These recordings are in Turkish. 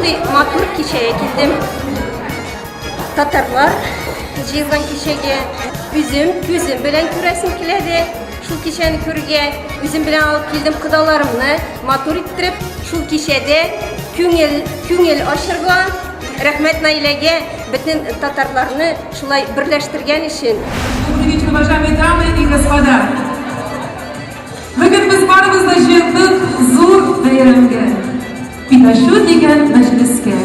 Şunday matur kişiye geldim. Tatarlar jığılgan kişiye üzüm bilen küresim kiledi. Şul kişeni körge üzüm bilen alıp geldim kıdalarımını matur ittirip şul kişede küngel aşırgan. Rahmet Nailege bütün Tatarlarını şulay birleştirgen için. Уважаемые дамы и господа, bugün biz barımızda jığıldık zor bayramga, Pitaşu degan majlisga.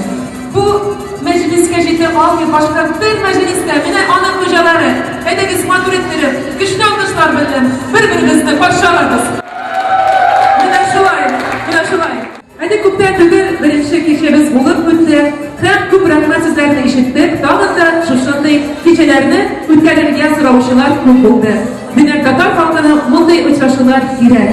Bu majlisga jeti olgi boshqa bir majlisda meni ona xo'jalari, haydagi matur ettirib, kuchli olqishlar bilan bir-birimizni qarshilamiz. Mana shulay. Hadi ko'pdan tugul birinchi kechamiz bo'lib o'tdi. Hem ko'p rahmat sizlarni eshitdik. Tag'in da shunday kechalarni o'tkazishga so'rovchilar ko'p bo'ldi. Demak, Tatar xalqini bunday uchrashuvlar kerak.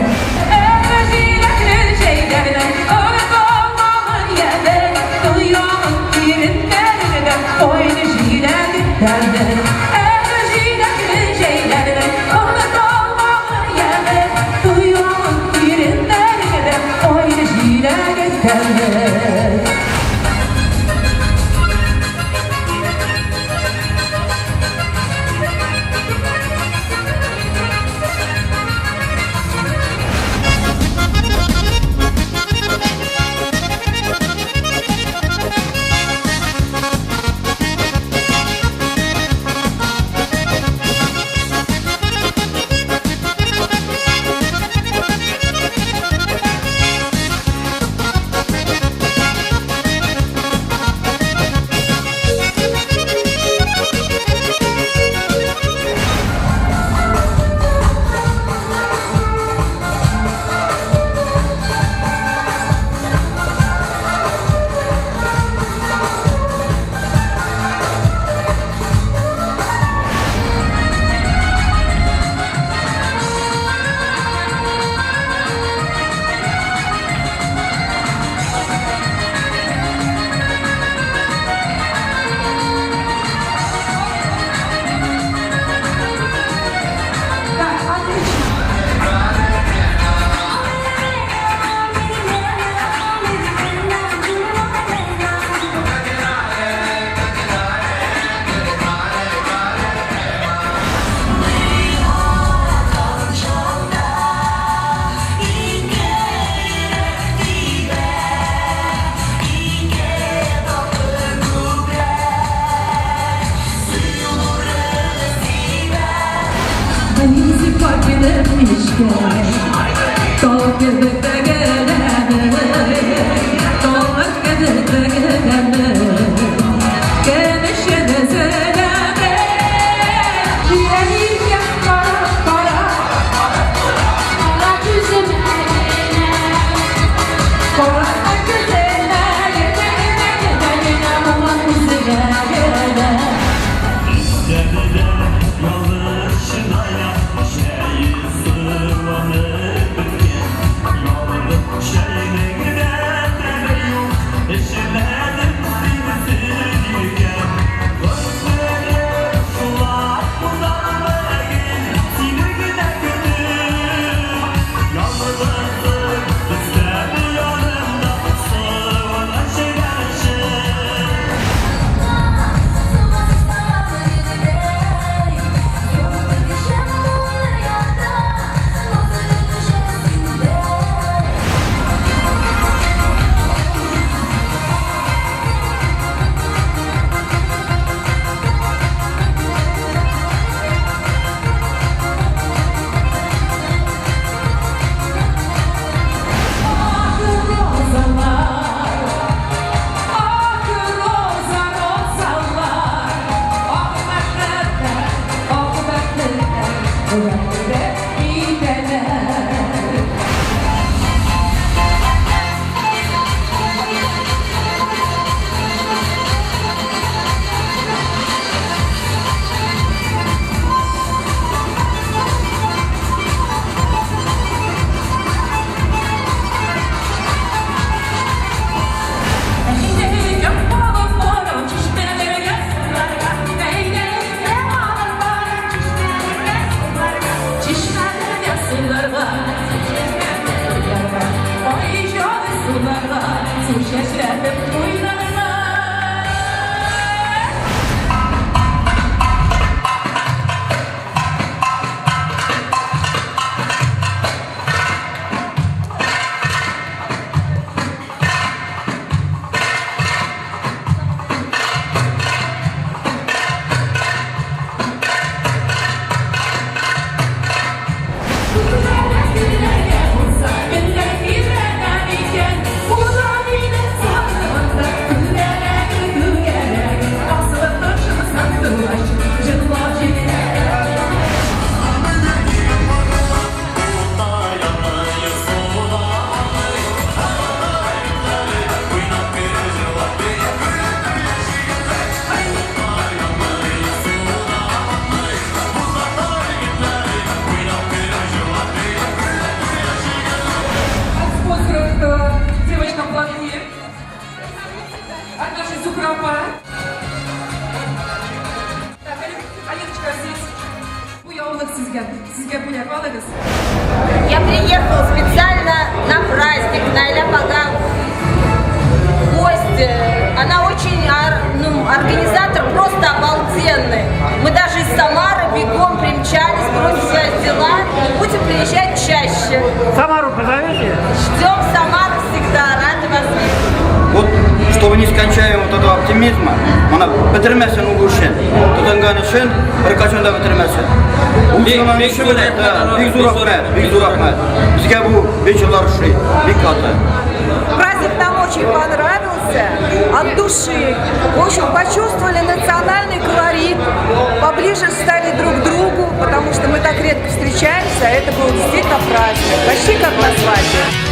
sog'lik sizga. Sizga pulak olamiz. Я приехала специально на праздник, на Айля Паган. Гость, она очень, организатор просто обалденный. Мы даже из Самары бегом примчались, бросили свои дела и будем приезжать чаще. Самару позовете? Ждем Самару всегда, рады вас видеть. Вот, чтобы не скончаем вот этого оптимизма, она бітірмесін ол үшін, тұтынған үшін, бір қашанда бітірмесін. Бек зор рахмет. Бізге бұл 5 жылдар үшін, бек каты. Праздник нам очень понравился, от души. В общем, почувствовали национальный колорит, поближе стали друг к другу, потому что мы так редко встречаемся, это был действительно праздник, почти как на свадьбе.